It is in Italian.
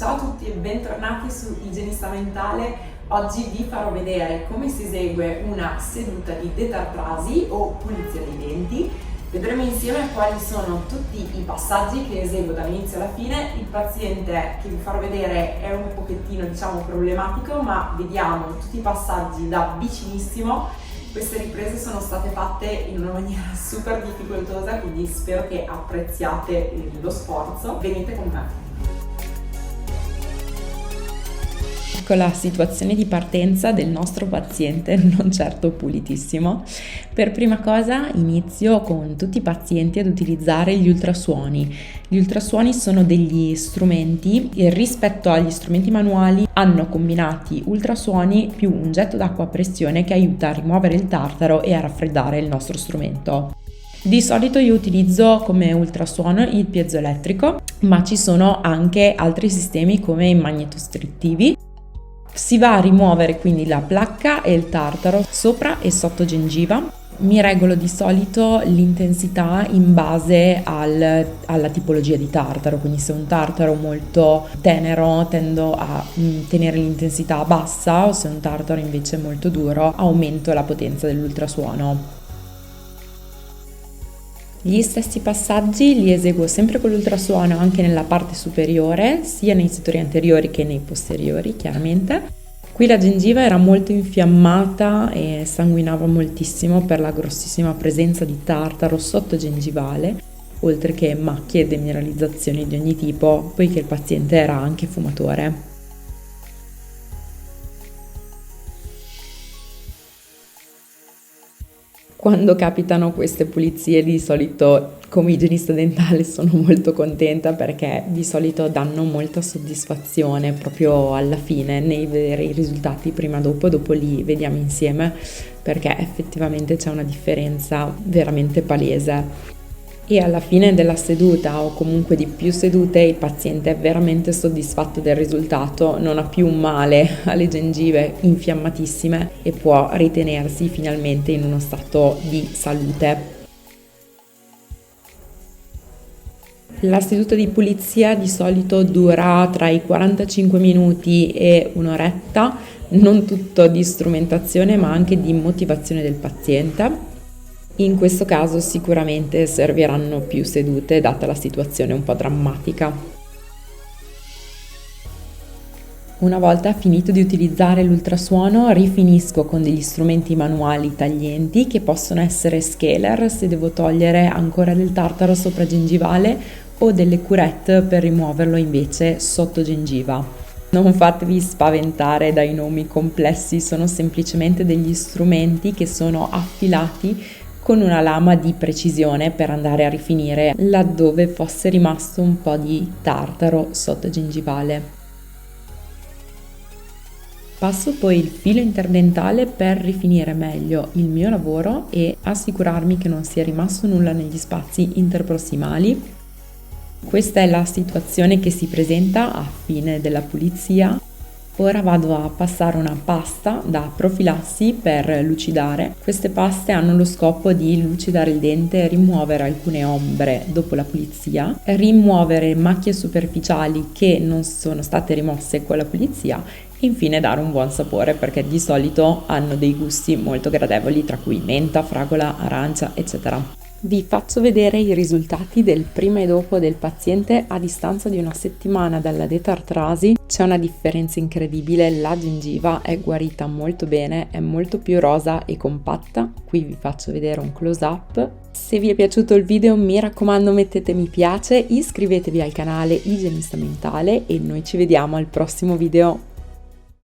Ciao a tutti e bentornati su Igienista Mentale. Oggi vi farò vedere come si esegue una seduta di detartrasi o pulizia dei denti. Vedremo insieme quali sono tutti i passaggi che eseguo dall'inizio alla fine. Il paziente che vi farò vedere è un pochettino, problematico, ma vediamo tutti i passaggi da vicinissimo. Queste riprese sono state fatte in una maniera super difficoltosa, quindi spero che apprezziate lo sforzo. Venite con me. Ecco la situazione di partenza del nostro paziente, non certo pulitissimo. Per prima cosa inizio con tutti i pazienti ad utilizzare gli ultrasuoni. Gli ultrasuoni sono degli strumenti e rispetto agli strumenti manuali hanno combinati ultrasuoni più un getto d'acqua a pressione che aiuta a rimuovere il tartaro e a raffreddare il nostro strumento. Di solito io utilizzo come ultrasuono il piezoelettrico, ma ci sono anche altri sistemi come i magnetostrittivi. Si va a rimuovere quindi la placca e il tartaro sopra e sotto gengiva. Mi regolo di solito l'intensità in base alla tipologia di tartaro, quindi se è un tartaro molto tenero tendo a tenere l'intensità bassa, o se è un tartaro invece molto duro aumento la potenza dell'ultrasuono. Gli stessi passaggi li eseguo sempre con l'ultrasuono anche nella parte superiore, sia nei settori anteriori che nei posteriori, chiaramente. Qui la gengiva era molto infiammata e sanguinava moltissimo per la grossissima presenza di tartaro sottogengivale, oltre che macchie e demineralizzazioni di ogni tipo, poiché il paziente era anche fumatore. Quando capitano queste pulizie di solito come igienista dentale sono molto contenta perché di solito danno molta soddisfazione proprio alla fine nel vedere i risultati prima dopo li vediamo insieme perché effettivamente c'è una differenza veramente palese. E alla fine della seduta o comunque di più sedute il paziente è veramente soddisfatto del risultato, non ha più un male alle gengive infiammatissime e può ritenersi finalmente in uno stato di salute. La seduta di pulizia di solito dura tra i 45 minuti e un'oretta, non tutto di strumentazione ma anche di motivazione del paziente. In questo caso sicuramente serviranno più sedute data la situazione un po' drammatica. Una volta finito di utilizzare l'ultrasuono rifinisco con degli strumenti manuali taglienti che possono essere scaler se devo togliere ancora del tartaro sopragengivale o delle curette per rimuoverlo invece sotto gengiva. Non fatevi spaventare dai nomi complessi, sono semplicemente degli strumenti che sono affilati con una lama di precisione per andare a rifinire laddove fosse rimasto un po' di tartaro sottogengivale. Passo poi il filo interdentale per rifinire meglio il mio lavoro e assicurarmi che non sia rimasto nulla negli spazi interprossimali. Questa è la situazione che si presenta a fine della pulizia. Ora vado a passare una pasta da profilassi per lucidare. Queste paste hanno lo scopo di lucidare il dente, rimuovere alcune ombre dopo la pulizia, rimuovere macchie superficiali che non sono state rimosse con la pulizia e infine dare un buon sapore perché di solito hanno dei gusti molto gradevoli tra cui menta, fragola, arancia, eccetera. Vi faccio vedere i risultati del prima e dopo del paziente a distanza di una settimana dalla detartrasi. C'è una differenza incredibile, la gengiva è guarita molto bene, è molto più rosa e compatta. Qui vi faccio vedere un close up. Se vi è piaciuto il video mi raccomando mettete mi piace, iscrivetevi al canale Igienista Mentale e noi ci vediamo al prossimo video.